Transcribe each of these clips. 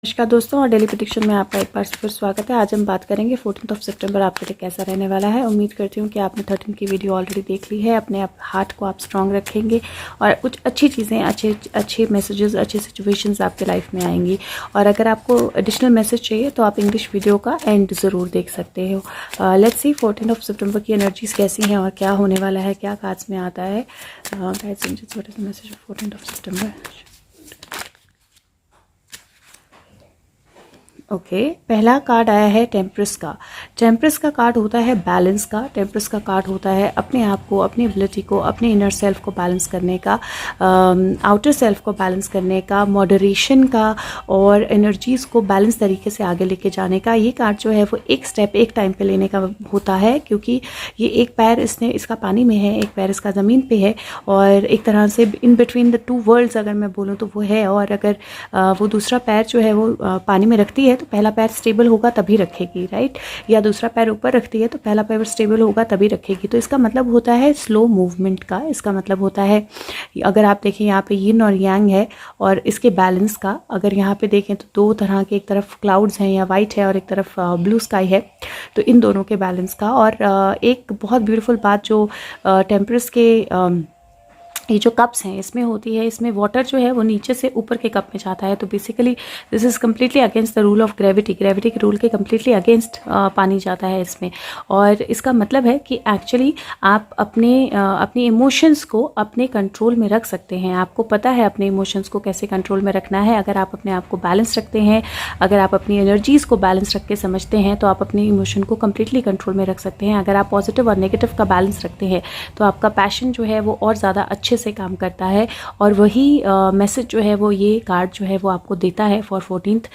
नमस्कार दोस्तों और डेली प्रेडिक्शन में आपका एक बार फिर स्वागत है। आज हम बात करेंगे 14 सितंबर आपके लिए कैसा रहने वाला है। उम्मीद करती हूँ कि आपने 13 की वीडियो ऑलरेडी देख ली है। अपने आप हार्ट को आप स्ट्रांग रखेंगे और कुछ अच्छी चीज़ें, अच्छे मैसेजेस, अच्छे सिचुएशंस आपके लाइफ में आएंगी। और अगर आपको एडिशनल मैसेज चाहिए तो आप इंग्लिश वीडियो का एंड ज़रूर देख सकते हो। लेट्स सी 14 सितंबर की एनर्जीज कैसी हैं और क्या होने वाला है, क्या कार्ड्स में आता है। गाइस, छोटा सा मैसेज 14 सितंबर। ओके, पहला कार्ड आया है टेम्परस का। टेम्परस का कार्ड होता है बैलेंस का। टेम्परस का कार्ड होता है अपने आप को, अपनी एबिलिटी को, अपने इनर सेल्फ को बैलेंस करने का, आउटर सेल्फ को बैलेंस करने का, मॉडरेशन का और एनर्जीज को बैलेंस तरीके से आगे लेके जाने का। ये कार्ड जो है वो एक स्टेप एक टाइम पे लेने का होता है, क्योंकि ये एक पैर इसका पानी में है, एक पैर इसका ज़मीन पे है और एक तरह से in between the two worlds अगर मैं बोलूँ तो वो है। और अगर वो दूसरा पैर जो है वो पानी में रखती है तो पहला पैर स्टेबल होगा तभी रखेगी, राइट। या दूसरा पैर ऊपर रखती है तो पहला पैर स्टेबल होगा तभी रखेगी। तो इसका मतलब होता है स्लो मूवमेंट का। इसका मतलब होता है, अगर आप देखें यहाँ पे यिन और यांग है और इसके बैलेंस का अगर यहाँ पे देखें तो दो तरह के, एक तरफ क्लाउड्स हैं या वाइट है और एक तरफ ब्लू स्काई है, तो इन दोनों के बैलेंस का। और एक बहुत ब्यूटीफुल बात जो टेम्परस के ये जो कप्स हैं इसमें होती है, इसमें वाटर जो है वो नीचे से ऊपर के कप में जाता है। तो basically this is completely against the rule of gravity. Gravity के रूल के कम्प्लीटली अगेंस्ट पानी जाता है इसमें। और इसका मतलब है कि एक्चुअली आप अपने इमोशंस को अपने कंट्रोल में रख सकते हैं। आपको पता है अपने इमोशंस को कैसे कंट्रोल में रखना है। अगर आप अपने आप को बैलेंस रखते हैं, अगर आप अपनी एनर्जीज़ को बैलेंस रख के समझते हैं तो आप अपने इमोशन को कम्प्लीटली कंट्रोल में रख सकते हैं। अगर आप पॉजिटिव और नेगेटिव का बैलेंस रखते हैं तो आपका पैशन जो है वो और ज़्यादा अच्छे से काम करता है। और वही मैसेज जो है वो ये कार्ड जो है वो आपको देता है फॉर 14th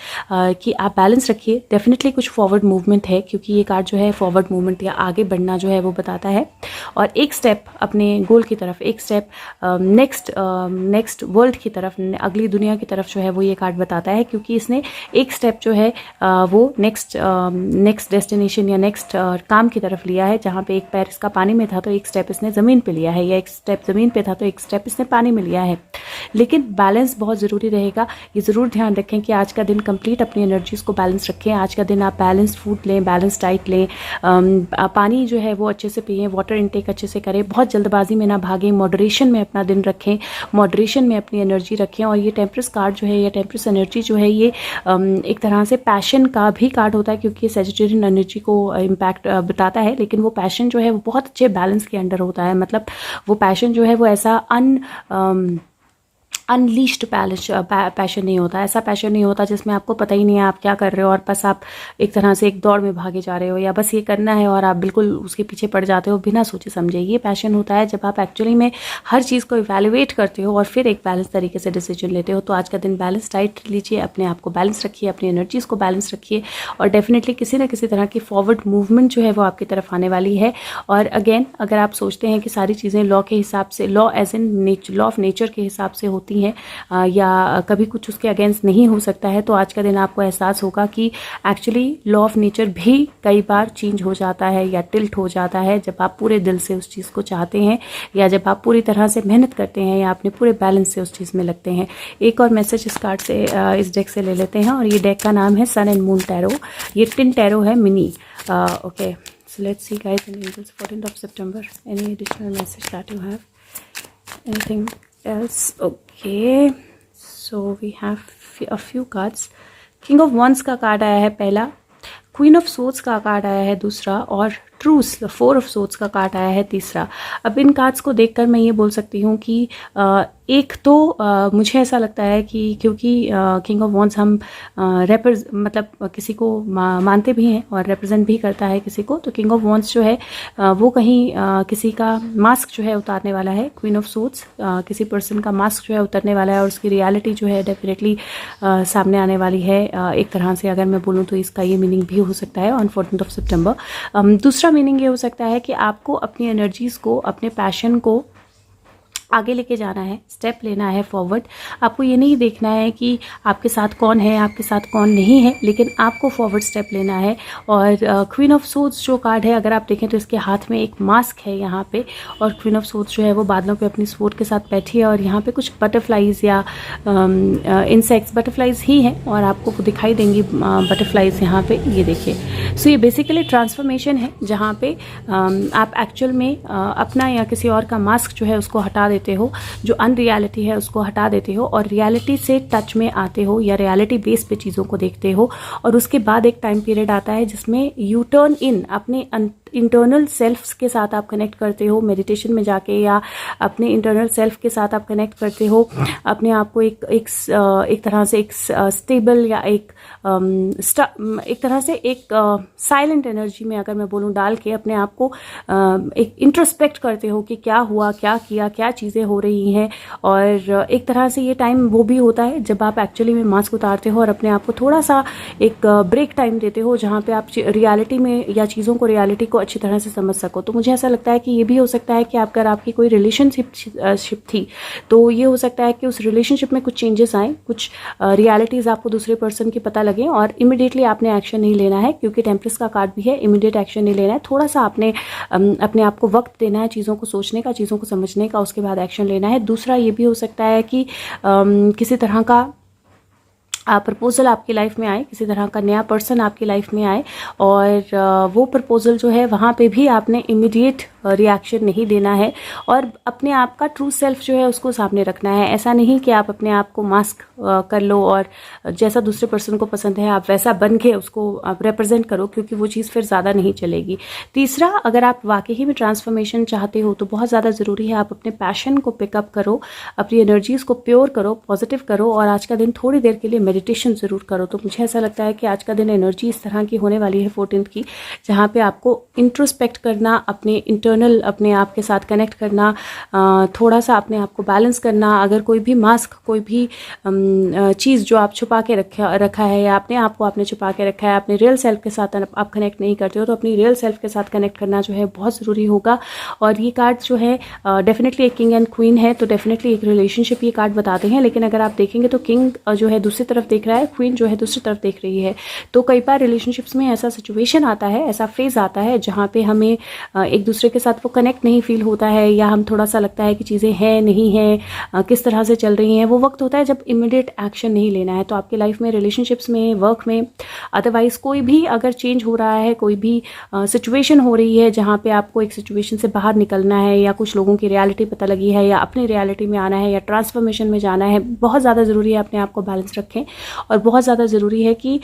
कि आप बैलेंस रखिए। डेफिनेटली कुछ फॉरवर्ड मूवमेंट है, क्योंकि ये कार्ड जो है फॉरवर्ड मूवमेंट या आगे बढ़ना जो है वो बताता है। और एक स्टेप अपने गोल की तरफ, एक स्टेप नेक्स्ट वर्ल्ड की तरफ, अगली दुनिया की तरफ जो है वो ये कार्ड बताता है, क्योंकि इसने एक स्टेप जो है वो नेक्स्ट डेस्टिनेशन या नेक्स्ट काम की तरफ लिया है। जहाँ पे एक पैर इसका पानी में था तो एक स्टेप इसने ज़मीन पे लिया है, या एक स्टेप ज़मीन पे था तो एक स्टेप इसने पानी में लिया है। लेकिन बैलेंस बहुत ज़रूरी रहेगा। ये ज़रूर ध्यान रखें कि आज का दिन कंप्लीट अपनी एनर्जीज़ को बैलेंस रखें। आज का दिन आप बैलेंस फूड लें, बैलेंस डाइट लें, पानी जो है वो अच्छे से पिएं, वाटर इनटेक अच्छे से करें, बहुत जल्दबाजी में ना भागें, मॉडरेशन में अपना दिन रखें, मॉडरेशन में अपनी एनर्जी रखें। और ये टेम्परस कार्ड जो है या टेम्परस एनर्जी जो है ये एक तरह से पैशन का भी कार्ड होता है, क्योंकि ये सैजिटेरियन एनर्जी को इम्पैक्ट बताता है। लेकिन वो पैशन जो है वो बहुत अच्छे बैलेंस के अंडर होता है। मतलब वो पैशन जो है वो ऐसा अनलीश्ड पैशन नहीं होता। ऐसा पैशन नहीं होता जिसमें आपको पता ही नहीं है आप क्या कर रहे हो और बस आप एक तरह से एक दौड़ में भागे जा रहे हो, या बस ये करना है और आप बिल्कुल उसके पीछे पड़ जाते हो बिना सोचे समझे। ये पैशन होता है जब आप एक्चुअली में हर चीज़ को इवैल्यूएट करते हो और फिर एक बैलेंस तरीके से डिसीजन लेते हो। तो आज का दिन बैलेंस डाइट लीजिए, अपने आप को बैलेंस रखिए, अपनी एनर्जीज़ को बैलेंस रखिए और डेफिनेटली किसी न किसी तरह की फॉरवर्ड मूवमेंट जो है वो आपकी तरफ आने वाली है। और अगेन, अगर आप सोचते हैं कि सारी चीज़ें लॉ के हिसाब से, law as in law of nature के हिसाब से होती हैं या कभी कुछ उसके अगेंस्ट नहीं हो सकता है, तो आज का दिन आपको एहसास होगा कि एक्चुअली लॉ ऑफ नेचर भी कई बार चेंज हो जाता है या टिल्ट हो जाता है जब आप पूरे दिल से उस चीज़ को चाहते हैं, या जब आप पूरी तरह से मेहनत करते हैं, या अपने पूरे बैलेंस से उस चीज़ में लगते हैं। एक और मैसेज इस कार्ड से, इस डेक से ले लेते हैं। और ये डेक का नाम है सन एंड मून टैरो। ये टिन टैरो है, mini. Okay, so let's see guys in angels 14 September, any additional message that you have, anything else? Okay, so we have a few cards. King of Wands का card आया है पहला, queen of swords का card आया है दूसरा, और truce 4 of swords का कार्ड आया है तीसरा। अब इन कार्ड्स को देखकर मैं ये बोल सकती हूँ कि एक तो मुझे ऐसा लगता है कि क्योंकि किंग ऑफ वॉन्ड्स हम मतलब किसी को मानते भी हैं और रिप्रेजेंट भी करता है किसी को, तो किंग ऑफ वॉन्ड्स जो है वो कहीं किसी का मास्क जो है उतारने वाला है। क्वीन ऑफ सोर्ड्स किसी पर्सन का मास्क जो है उतरने वाला है और उसकी रियलिटी जो है डेफिनेटली सामने आने वाली है। एक तरह से अगर मैं बोलूँ तो इसका ये मीनिंग भी हो सकता है ऑन 14 सितंबर। दूसरा मीनिंग ये हो सकता है कि आपको अपनी एनर्जीज़ को, अपने पैशन को आगे लेके जाना है, स्टेप लेना है फॉरवर्ड। आपको ये नहीं देखना है कि आपके साथ कौन है, आपके साथ कौन नहीं है, लेकिन आपको फॉरवर्ड स्टेप लेना है। और क्वीन ऑफ सोर्ड्स जो कार्ड है, अगर आप देखें तो इसके हाथ में एक मास्क है यहाँ पे, और क्वीन ऑफ सोर्ड्स जो है वो बादलों पे अपनी स्वॉर्ड के साथ बैठी है, और यहाँ पे कुछ बटरफ्लाइज या इंसेक्ट्स, बटरफ्लाइज ही हैं और आपको दिखाई देंगी बटरफ्लाइज यहाँ पे, ये देखिए। सो ये बेसिकली ट्रांसफॉर्मेशन है जहाँ पे आप एक्चुअल में अपना या किसी और का मास्क जो है उसको हटा देते हो, जो अनरियलिटी है उसको हटा देते हो और रियलिटी से टच में आते हो या रियलिटी बेस पे चीज़ों को देखते हो। और उसके बाद एक टाइम पीरियड आता है जिसमें यू टर्न इन, अपने इंटरनल सेल्फ्स के साथ आप कनेक्ट करते हो मेडिटेशन में जाके, या अपने इंटरनल सेल्फ के साथ आप कनेक्ट करते हो, अपने आप को एक तरह से एक स्टेबल या एक तरह से एक साइलेंट एनर्जी में, अगर मैं बोलूँ, डाल के अपने आप को एक इंट्रोस्पेक्ट करते हो कि क्या हुआ, क्या किया, क्या चीज़ें हो रही हैं। और एक तरह से ये टाइम वो भी होता है जब आप एक्चुअली में मास्क उतारते हो और अपने आप को थोड़ा सा एक ब्रेक टाइम देते हो, जहाँ पे आप रियलिटी में या चीज़ों को, रियलिटी को अच्छी तरह से समझ सको। तो मुझे ऐसा लगता है कि ये भी हो सकता है कि अगर आपकी कोई रिलेशनशिप थी तो ये हो सकता है कि उस रिलेशनशिप में कुछ चेंजेस आए, कुछ रियलिटीज़ आपको दूसरे पर्सन की पता लगे और इमिडिएटली आपने एक्शन नहीं लेना है, क्योंकि टेम्परेस का कार्ड भी है, इमिडिएट एक्शन नहीं लेना है। थोड़ा सा आपने अपने आप को वक्त देना है चीज़ों को सोचने का, चीज़ों को समझने का, उसके बाद एक्शन लेना है। दूसरा ये भी हो सकता है कि किसी तरह का प्रपोजल आपकी लाइफ में आए, किसी तरह का नया पर्सन आपकी लाइफ में आए, और वो प्रपोजल जो है वहाँ पे भी आपने इमीडिएट रिएक्शन नहीं देना है और अपने आप का ट्रू सेल्फ जो है उसको सामने रखना है। ऐसा नहीं कि आप अपने आप को मास्क कर लो और जैसा दूसरे पर्सन को पसंद है आप वैसा बन के उसको आप रिप्रेजेंट करो, क्योंकि वो चीज़ फिर ज़्यादा नहीं चलेगी। तीसरा, अगर आप वाकई में ट्रांसफॉर्मेशन चाहते हो तो बहुत ज़्यादा ज़रूरी है आप अपने पैशन को पिकअप करो, अपनी एनर्जीज़ को प्योर करो, पॉजिटिव करो, और आज का दिन थोड़ी देर के लिए मेडिटेशन ज़रूर करो। तो मुझे ऐसा लगता है कि आज का दिन एनर्जी इस तरह की होने वाली है 14th की, जहाँ पे आपको इंट्रोस्पेक्ट करना, अपने इंटरनल अपने आप के साथ कनेक्ट करना, थोड़ा सा अपने आप को बैलेंस करना। अगर कोई भी मास्क, कोई भी चीज़ जो आप छुपा के रखा है या अपने आप को आपने छुपा के रखा है, अपने रियल सेल्फ के साथ आप कनेक्ट नहीं करते हो, तो अपनी रियल सेल्फ के साथ कनेक्ट करना जो है बहुत ज़रूरी होगा। और ये कार्ड जो है डेफिनेटली एक किंग एंड क्वीन है, तो डेफिनेटली एक रिलेशनशिप ये कार्ड बताते हैं। लेकिन अगर आप देखेंगे तो किंग जो है दूसरी तरफ देख रहा है, क्वीन जो है दूसरी तरफ देख रही है। तो कई बार रिलेशनशिप्स में ऐसा सिचुएशन आता है, ऐसा फेज आता है जहाँ पे हमें एक दूसरे के साथ वो कनेक्ट नहीं फील होता है, या हम थोड़ा सा लगता है कि चीज़ें हैं नहीं हैं, किस तरह से चल रही हैं। वो वक्त होता है जब इमीडिएट एक्शन नहीं लेना है। तो आपकी लाइफ में, रिलेशनशिप्स में, वर्क में, अदरवाइज कोई भी अगर चेंज हो रहा है, कोई भी सिचुएशन हो रही है जहाँ पे आपको एक सिचुएशन से बाहर निकलना है, या कुछ लोगों की रियलिटी पता लगी है, या अपनी रियलिटी में आना है, या ट्रांसफॉर्मेशन में जाना है, बहुत ज़्यादा ज़रूरी है अपने आप को बैलेंस रखें। और बहुत ज़्यादा ज़रूरी है कि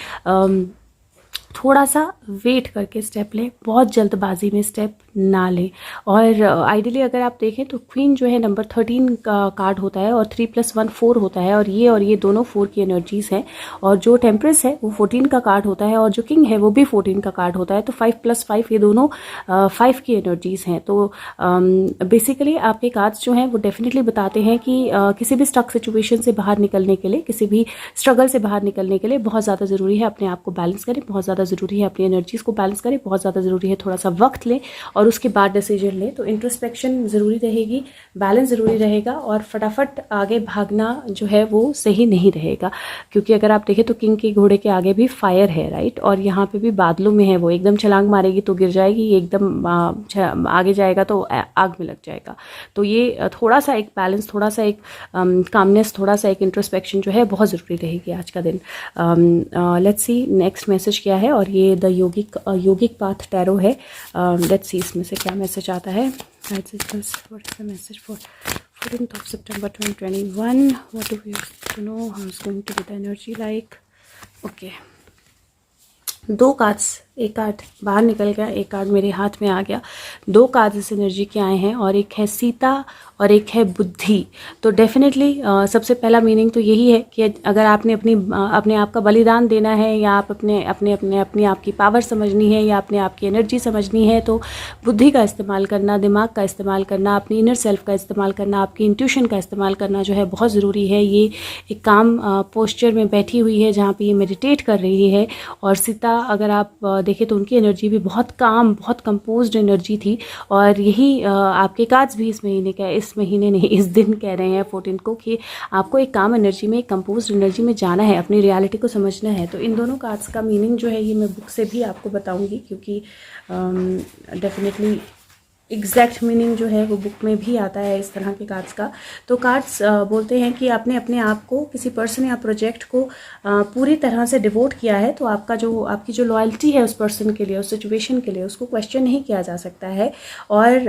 थोड़ा सा वेट करके स्टेप लें, बहुत जल्दबाजी में स्टेप ना लें। और आइडियली अगर आप देखें तो क्वीन जो है नंबर 13 का कार्ड होता है, और 3+1 4 होता है, और ये दोनों 4 की एनर्जीज हैं। और जो टेम्परेस है वो 14 का कार्ड होता है, और जो किंग है वो भी 14 का कार्ड होता है। तो 5+5 ये दोनों 5 की एनर्जीज हैं। तो बेसिकली आपके कार्ड्स जो हैं वो डेफिनेटली बताते हैं कि किसी भी स्टक सिचुएशन से बाहर निकलने के लिए, किसी भी स्ट्रगल से बाहर निकलने के लिए बहुत ज़्यादा ज़रूरी है अपने आप को बैलेंस करें, बहुत ज़्यादा ज़रूरी है अपनी एनर्जीज़ को बैलेंस करें, बहुत ज़्यादा ज़रूरी है थोड़ा सा वक्त लें और उसके बाद डिसीजन लें। तो इंट्रोस्पेक्शन ज़रूरी रहेगी, बैलेंस ज़रूरी रहेगा, और फटाफट आगे भागना जो है वो सही नहीं रहेगा। क्योंकि अगर आप देखें तो किंग के घोड़े के आगे भी फायर है, राइट, और यहाँ पे भी बादलों में है, वो एकदम छलांग मारेगी तो गिर जाएगी, एकदम आगे जाएगा तो आग में लग जाएगा। तो ये थोड़ा सा एक बैलेंस, थोड़ा सा एक कामनेस, थोड़ा सा एक इंट्रोस्पेक्शन जो है बहुत ज़रूरी रहेगी आज का दिन। लेट्स सी नेक्स्ट मैसेज क्या है। और ये द योगिक पाथ टैरो है। लेट्स सी इसमें से क्या मैसेज आता है। What is the message for 14th of September 2021? What do we have to know? How is going to be the energy like? Okay. 2 cards, एक card बाहर निकल गया, एक कार्ड मेरे हाथ में आ गया। 2 कार्ड इस एनर्जी के आए हैं, और एक है सीता और एक है बुद्धि। तो डेफिनेटली सबसे पहला मीनिंग तो यही है कि अगर आपने अपने आप का बलिदान देना है, या आप अपनी आपकी पावर समझनी है, या अपने आप की एनर्जी समझनी है, तो बुद्धि का इस्तेमाल करना, दिमाग का इस्तेमाल करना, अपनी इनर सेल्फ का इस्तेमाल करना, आपकी इंट्यूशन का इस्तेमाल करना जो है बहुत ज़रूरी है। ये एक काम पोस्चर में बैठी हुई है जहाँ पर ये मेडिटेट कर रही है। और सीता अगर आप देखें तो उनकी एनर्जी भी बहुत काम, बहुत कंपोज्ड एनर्जी थी। और यही आपके कार्ड्स भी इस महीने नहीं, इस दिन कह रहे हैं 14 को कि आपको एक काम एनर्जी में, एक कंपोज्ड एनर्जी में जाना है, अपनी रियलिटी को समझना है। तो इन दोनों कार्ड्स का मीनिंग जो है ये मैं बुक से भी आपको बताऊंगी, क्योंकि डेफिनेटली एग्जैक्ट मीनिंग जो है वो बुक में भी आता है इस तरह के कार्ड्स का। तो कार्ड्स बोलते हैं कि आपने अपने आप को, किसी पर्सन या प्रोजेक्ट को पूरी तरह से डिवोट किया है, तो आपकी जो लॉयल्टी है उस पर्सन के लिए, उस सिचुएशन के लिए, उसको क्वेश्चन नहीं किया जा सकता है। और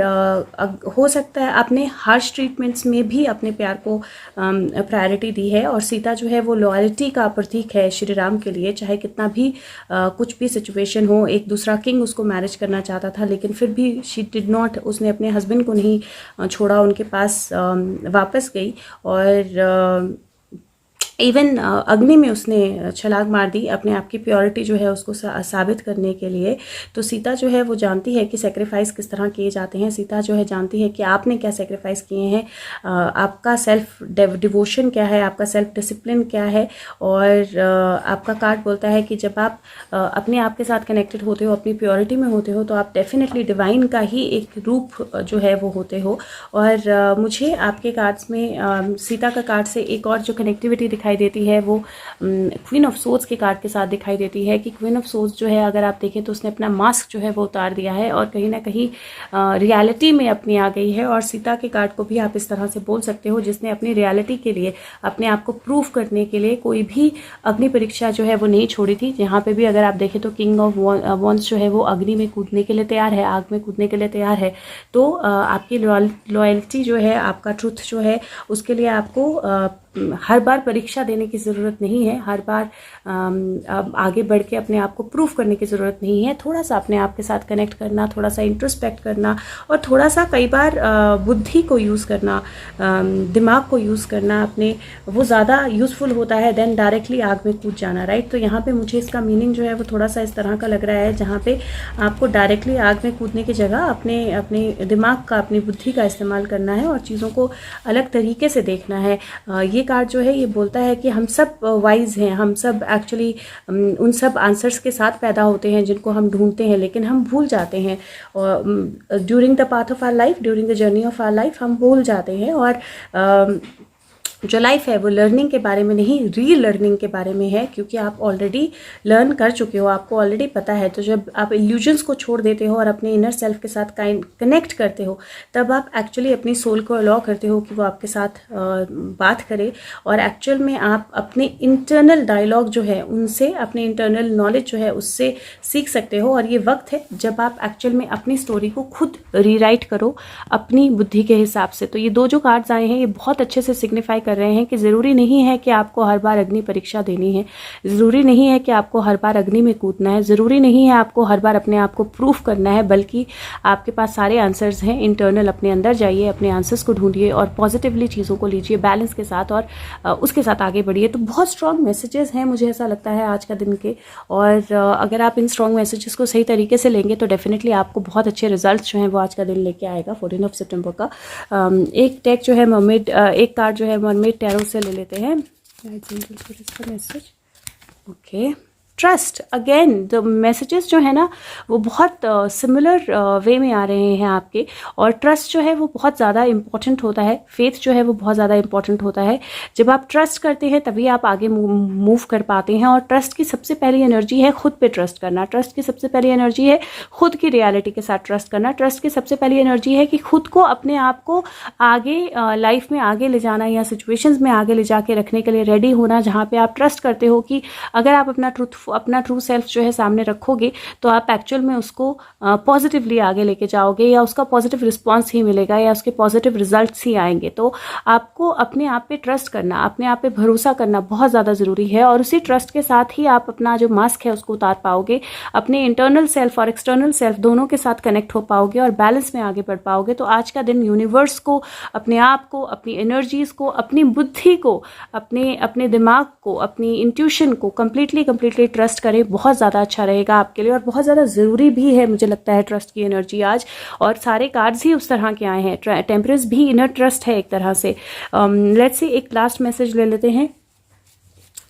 हो सकता है आपने हार्श ट्रीटमेंट्स में भी अपने प्यार को प्रायोरिटी दी है। और सीता जो है वो लॉयल्टी का प्रतीक है श्री राम के लिए, चाहे कितना भी कुछ भी सिचुएशन हो। एक दूसरा किंग उसको मैरिज करना चाहता था, लेकिन फिर भी शी डिड नॉट, उसने अपने हस्बैंड को नहीं छोड़ा, उनके पास वापस गई। और इवन अग्नि में उसने छलांग मार दी, अपने आप की प्योरिटी जो है उसको साबित करने के लिए। तो सीता जो है वो जानती है कि सेक्रीफाइस किस तरह किए जाते हैं। सीता जो है जानती है कि आपने क्या सेक्रीफाइस किए हैं, आपका सेल्फ डिवोशन क्या है, आपका सेल्फ डिसिप्लिन क्या है। और आपका कार्ड बोलता है कि जब आप अपने आप के साथ कनेक्टेड होते हो, अपनी प्योरिटी में होते हो, तो आप डेफिनेटली डिवाइन का ही एक रूप जो है वो होते हो। और मुझे आपके कार्ड्स में सीता का कार्ड से एक और जो कनेक्टिविटी दिखाई देती है वो क्वीन ऑफ सोर्ड्स के कार्ड के साथ दिखाई देती है कि क्वीन ऑफ सोर्ड्स जो है, अगर आप देखें तो उसने अपना मास्क जो है वो उतार दिया है और कहीं ना कहीं रियलिटी में अपनी आ गई है। और सीता के कार्ड को भी आप इस तरह से बोल सकते हो, जिसने अपनी रियलिटी के लिए, अपने आप को प्रूव करने के लिए कोई भी अग्नि परीक्षा जो है वो नहीं छोड़ी थी। जहाँ पे भी अगर आप देखें तो किंग ऑफ वॉन्ड्स जो है वो अग्नि में कूदने के लिए तैयार है, आग में कूदने के लिए तैयार है। तो आपकी लॉयल्टी जो है, आपका ट्रुथ जो है, उसके लिए आपको हर बार परीक्षा देने की ज़रूरत नहीं है, हर बार आगे बढ़ के अपने आप को प्रूफ करने की ज़रूरत नहीं है। थोड़ा सा अपने आप के साथ कनेक्ट करना, थोड़ा सा इंट्रोस्पेक्ट करना और थोड़ा सा कई बार बुद्धि को यूज़ करना, दिमाग को यूज़ करना अपने, वो ज़्यादा यूज़फुल होता है देन डायरेक्टली आग में कूद जाना, राइट। तो यहाँ पे मुझे इसका मीनिंग जो है वो थोड़ा सा इस तरह का लग रहा है, जहाँ पे आपको डायरेक्टली आग में कूदने की जगह अपने दिमाग का, अपनी बुद्धि का इस्तेमाल करना है और चीज़ों को अलग तरीके से देखना है। ये कार्ड जो है ये बोलता है कि हम सब वाइज हैं, हम सब एक्चुअली उन सब आंसर्स के साथ पैदा होते हैं जिनको हम ढूंढते हैं, लेकिन हम भूल जाते हैं। During the path of our life, during the journey of our life हम भूल जाते हैं। और जो लाइफ है वो लर्निंग के बारे में नहीं, री लर्निंग के बारे में है, क्योंकि आप ऑलरेडी लर्न कर चुके हो, आपको ऑलरेडी पता है। तो जब आप इल्यूजन्स को छोड़ देते हो और अपने इनर सेल्फ के साथ कनेक्ट करते हो, तब आप एक्चुअली अपनी सोल को अलाउ करते हो कि वो आपके साथ बात करे। और एक्चुअल में आप अपने इंटरनल डायलॉग जो है उनसे, अपने इंटरनल नॉलेज जो है उससे सीख सकते हो। और ये वक्त है जब आप एक्चुअल में अपनी स्टोरी को खुद रीराइट करो अपनी बुद्धि के हिसाब से। तो ये दो जो कार्ड्स आए हैं ये बहुत अच्छे से सिग्निफाई कर रहे हैं कि ज़रूरी नहीं है कि आपको हर बार अग्नि परीक्षा देनी है, ज़रूरी नहीं है कि आपको हर बार अग्नि में कूदना है, ज़रूरी नहीं है आपको हर बार अपने आप को प्रूफ करना है, बल्कि आपके पास सारे आंसर्स हैं। इंटरनल अपने अंदर जाइए, अपने आंसर्स को ढूंढिए और पॉजिटिवली चीज़ों को लीजिए बैलेंस के साथ और उसके साथ आगे बढ़िए। तो बहुत स्ट्रॉन्ग मैसेजेस हैं मुझे ऐसा लगता है आज का दिन के। और अगर आप इन स्ट्रॉन्ग मैसेजेस को सही तरीके से लेंगे तो डेफिनेटली आपको बहुत अच्छे रिजल्ट्स जो हैं वो आज का दिन लेके आएगा 14 सितंबर का। एक टेक जो है मरमेड, एक कार्ड जो है मरमेड टैरो से ले लेते हैं। Message okay, trust. Again the messages जो है ना वो बहुत सिमिलर वे में आ रहे हैं आपके। और ट्रस्ट जो है वो बहुत ज़्यादा इंपॉर्टेंट होता है, फेथ जो है वो बहुत ज़्यादा इंपॉर्टेंट होता है। जब आप ट्रस्ट करते हैं तभी आप आगे मूव कर पाते हैं। और ट्रस्ट की सबसे पहली एनर्जी है खुद पे ट्रस्ट करना, ट्रस्ट की सबसे पहली एनर्जी है खुद की रियलिटी के साथ ट्रस्ट करना, ट्रस्ट की सबसे पहली एनर्जी है कि खुद को, अपने आप को आगे लाइफ में आगे ले जाना या सिचुएशंस में आगे ले जाके रखने के लिए रेडी होना, जहाँ पे आप ट्रस्ट करते हो कि अगर आप अपना ट्रू सेल्फ जो है सामने रखोगे तो आप एक्चुअल में उसको पॉजिटिवली आगे लेके जाओगे या उसका पॉजिटिव रिस्पॉन्स ही मिलेगा या उसके पॉजिटिव रिजल्ट्स ही आएंगे। तो आपको अपने आप पे ट्रस्ट करना, अपने आप पे भरोसा करना बहुत ज़्यादा ज़रूरी है। और उसी ट्रस्ट के साथ ही आप अपना जो मास्क है उसको उतार पाओगे, अपने इंटरनल सेल्फ और एक्सटर्नल सेल्फ दोनों के साथ कनेक्ट हो पाओगे और बैलेंस में आगे बढ़ पाओगे। तो आज का दिन यूनिवर्स को, अपने आप को, अपनी एनर्जीज को, अपनी बुद्धि को, अपने दिमाग को, अपनी इंट्यूशन को कम्प्लीटली ट्रस्ट करें, बहुत ज़्यादा अच्छा रहेगा आपके लिए। और बहुत ज़्यादा ज़रूरी भी है मुझे लगता है ट्रस्ट की एनर्जी आज। और सारे कार्ड्स ही उस तरह के आए हैं। टेम्परेंस भी इनर ट्रस्ट है एक तरह से। लेट्स से एक लास्ट मैसेज ले लेते हैं।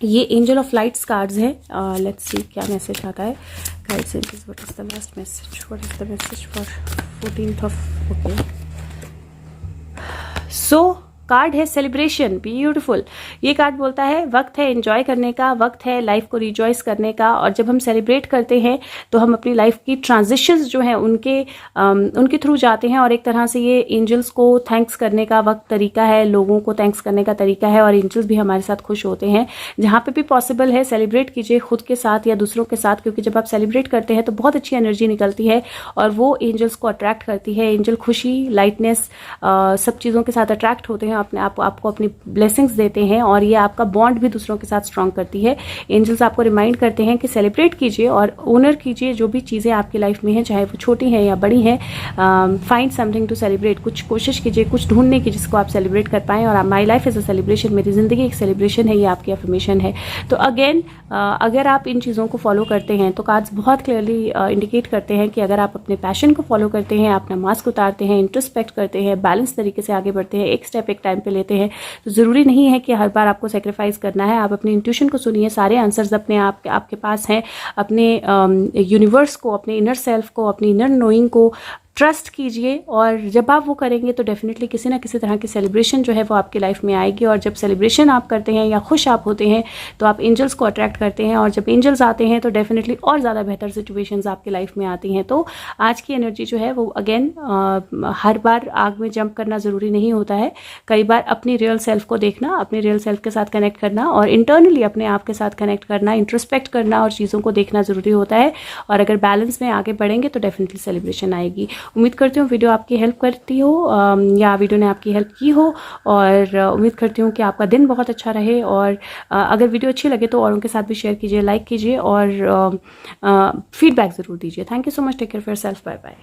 ये एंजल ऑफ लाइट्स कार्ड्स हैं। लेट्स सी क्या मैसेज आता है। Guides angels, what is the last message, what is the message for 14th ऑफ ओके। सो कार्ड है सेलिब्रेशन, ब्यूटीफुल। ये कार्ड बोलता है वक्त है एंजॉय करने का, वक्त है लाइफ को रिजॉइस करने का। और जब हम सेलिब्रेट करते हैं तो हम अपनी लाइफ की ट्रांजिशंस जो हैं उनके थ्रू जाते हैं। और एक तरह से ये एंजल्स को थैंक्स करने का वक्त तरीका है, लोगों को थैंक्स करने का तरीका है। और एंजल्स भी हमारे साथ खुश होते हैं। जहाँ पे भी पॉसिबल है सेलिब्रेट कीजिए खुद के साथ या दूसरों के साथ, क्योंकि जब आप सेलिब्रेट करते हैं तो बहुत अच्छी एनर्जी निकलती है और वो एंजल्स को अट्रैक्ट करती है। एंजल खुशी, लाइटनेस, सब चीज़ों के साथ अट्रैक्ट होते हैं, अपने आपको अपनी ब्लेसिंग्स देते हैं और ये आपका बॉन्ड भी दूसरों के साथ स्ट्रांग करती है। एंजल्स आपको रिमाइंड करते हैं कि सेलिब्रेट कीजिए और ऑनर कीजिए जो भी चीज़ें आपकी लाइफ में हैं, चाहे वो छोटी हैं या बड़ी हैं। फाइंड समथिंग टू सेलिब्रेट, कुछ कोशिश कीजिए, कुछ ढूंढने की जिसको आप सेलिब्रेट कर पाएं। और my life is a celebration, मेरी ज़िंदगी एक सेलिब्रेशन है, ये आपकी अफर्मेशन है। तो अगेन अगर आप इन चीज़ों को फॉलो करते हैं तो कार्ड्स बहुत क्लियरली इंडिकेट करते हैं कि अगर आप अपने पैशन को फॉलो करते हैं, अपना मास्क उतारते हैं, इंट्रोस्पेक्ट करते हैं, बैलेंस तरीके से आगे बढ़ते हैं, एक स्टेप एक टाइम पे लेते हैं, तो ज़रूरी नहीं है कि हर बार आपको सेक्रीफाइस करना है। आप अपनी इंट्यूशन को सुनिए, सारे आंसर्स अपने आपके पास हैं। अपने यूनिवर्स को, अपने इनर सेल्फ को, अपनी इनर नोइंग को ट्रस्ट कीजिए। और जब आप वो करेंगे तो डेफिनेटली किसी ना किसी तरह की सेलिब्रेशन जो है वो आपकी लाइफ में आएगी। और जब सेलिब्रेशन आप करते हैं या खुश आप होते हैं तो आप एंजल्स को अट्रैक्ट करते हैं। और जब एंजल्स आते हैं तो डेफिनेटली और ज़्यादा बेहतर सिचुएशंस आपकी लाइफ में आती हैं। तो आज की एनर्जी जो है वो अगेन हर बार आग में जंप करना ज़रूरी नहीं होता है। कई बार अपनी रियल सेल्फ को देखना, अपने रियल सेल्फ के साथ कनेक्ट करना और इंटरनली अपने आप के साथ कनेक्ट करना, इंट्रोस्पेक्ट करना और चीज़ों को देखना ज़रूरी होता है। और अगर बैलेंस में आगे बढ़ेंगे तो डेफिनेटली सेलिब्रेशन आएगी। उम्मीद करती हूँ वीडियो आपकी हेल्प करती हो या वीडियो ने आपकी हेल्प की हो। और उम्मीद करती हूँ कि आपका दिन बहुत अच्छा रहे। और अगर वीडियो अच्छी लगे तो औरों के साथ भी शेयर कीजिए, लाइक कीजिए और फीडबैक ज़रूर दीजिए। Thank you so much, take care of yourself, bye bye.